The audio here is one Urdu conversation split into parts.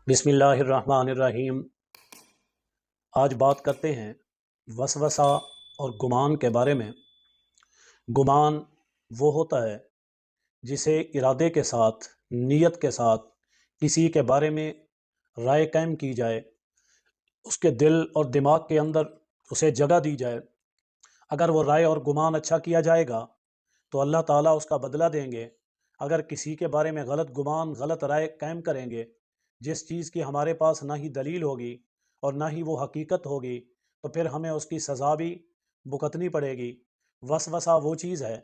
بسم اللہ الرحمن الرحیم۔ آج بات کرتے ہیں وسوسہ اور گمان کے بارے میں۔ گمان وہ ہوتا ہے جسے ارادے کے ساتھ، نیت کے ساتھ کسی کے بارے میں رائے قائم کی جائے، اس کے دل اور دماغ کے اندر اسے جگہ دی جائے۔ اگر وہ رائے اور گمان اچھا کیا جائے گا تو اللہ تعالیٰ اس کا بدلہ دیں گے۔ اگر کسی کے بارے میں غلط گمان، غلط رائے قائم کریں گے، جس چیز کی ہمارے پاس نہ ہی دلیل ہوگی اور نہ ہی وہ حقیقت ہوگی، تو پھر ہمیں اس کی سزا بھی بھگتنی پڑے گی۔ وسوسہ وہ چیز ہے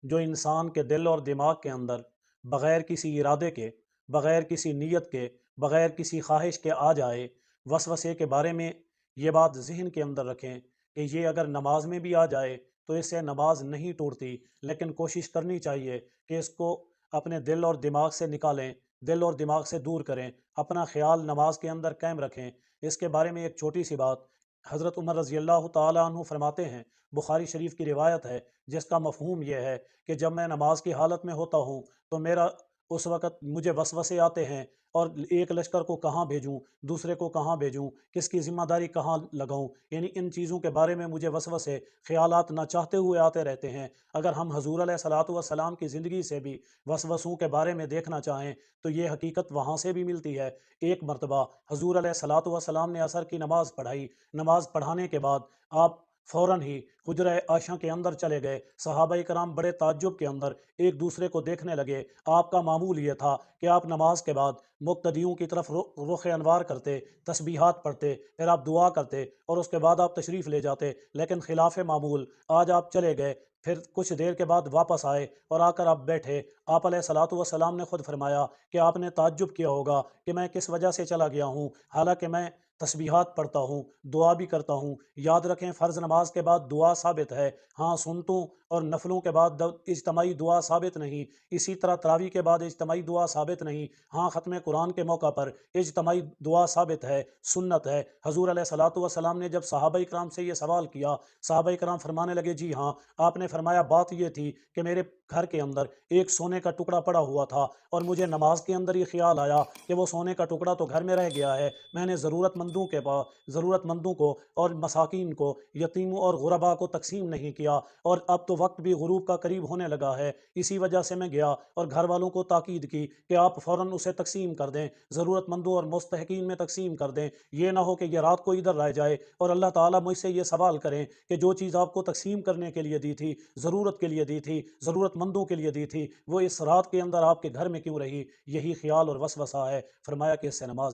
جو انسان کے دل اور دماغ کے اندر بغیر کسی ارادے کے، بغیر کسی نیت کے، بغیر کسی خواہش کے آ جائے۔ وسوسے کے بارے میں یہ بات ذہن کے اندر رکھیں کہ یہ اگر نماز میں بھی آ جائے تو اس سے نماز نہیں ٹوٹتی، لیکن کوشش کرنی چاہیے کہ اس کو اپنے دل اور دماغ سے نکالیں، دل اور دماغ سے دور کریں، اپنا خیال نماز کے اندر قائم رکھیں۔ اس کے بارے میں ایک چھوٹی سی بات حضرت عمر رضی اللہ تعالیٰ عنہ فرماتے ہیں، بخاری شریف کی روایت ہے، جس کا مفہوم یہ ہے کہ جب میں نماز کی حالت میں ہوتا ہوں تو اس وقت مجھے وسوسے آتے ہیں، اور ایک لشکر کو کہاں بھیجوں، دوسرے کو کہاں بھیجوں، کس کی ذمہ داری کہاں لگاؤں، یعنی ان چیزوں کے بارے میں مجھے وسوسے، خیالات نہ چاہتے ہوئے آتے رہتے ہیں۔ اگر ہم حضور علیہ الصلوۃ والسلام کی زندگی سے بھی وسوسوں کے بارے میں دیکھنا چاہیں تو یہ حقیقت وہاں سے بھی ملتی ہے۔ ایک مرتبہ حضور علیہ الصلوۃ والسلام نے عصر کی نماز پڑھائی۔ نماز پڑھانے کے بعد آپ فوراً ہی حجرہ عائشہ کے اندر چلے گئے۔ صحابہ کرام بڑے تعجب کے اندر ایک دوسرے کو دیکھنے لگے۔ آپ کا معمول یہ تھا کہ آپ نماز کے بعد مقتدیوں کی طرف رخ انوار کرتے، تسبیحات پڑھتے، پھر آپ دعا کرتے اور اس کے بعد آپ تشریف لے جاتے، لیکن خلاف معمول آج آپ چلے گئے، پھر کچھ دیر کے بعد واپس آئے اور آ کر آپ بیٹھے۔ آپ علیہ الصلوۃ والسلام نے خود فرمایا کہ آپ نے تعجب کیا ہوگا کہ میں کس وجہ سے چلا گیا ہوں، حالانکہ میں تسبیحات پڑھتا ہوں، دعا بھی کرتا ہوں۔ یاد رکھیں، فرض نماز کے بعد دعا ثابت ہے، ہاں سنتوں اور نفلوں کے بعد اجتماعی دعا ثابت نہیں۔ اسی طرح تراویح کے بعد اجتماعی دعا ثابت نہیں، ہاں ختم قرآن کے موقع پر اجتماعی دعا ثابت ہے، سنت ہے۔ حضور علیہ الصلوۃ والسلام نے جب صحابہ کرام سے یہ سوال کیا، صحابہ کرام فرمانے لگے جی ہاں۔ آپ نے فرمایا بات یہ تھی کہ میرے گھر کے اندر ایک سونے کا ٹکڑا پڑا ہوا تھا، اور مجھے نماز کے اندر یہ خیال آیا کہ وہ سونے کا ٹکڑا تو گھر میں رہ گیا ہے، میں نے ضرورت مندوں کو اور مساکین کو، یتیموں اور غربا کو تقسیم نہیں کیا، اور اب تو وقت بھی غروب کا قریب ہونے لگا ہے، اسی وجہ سے میں گیا اور گھر والوں کو تاکید کی کہ آپ فوراً اسے تقسیم کر دیں، ضرورت مندوں اور مستحقین میں تقسیم کر دیں۔ یہ نہ ہو کہ یہ رات کو ادھر رہ جائے اور اللہ تعالیٰ مجھ سے یہ سوال کریں کہ جو چیز آپ کو تقسیم کرنے کے لیے دی تھی، ضرورت کے لیے دی تھی، ضرورت مندوں کے لیے دی تھی، وہ اس رات کے اندر آپ کے گھر میں کیوں رہی؟ یہی خیال اور وسوسہ ہے۔ فرمایا کہ اس سے نماز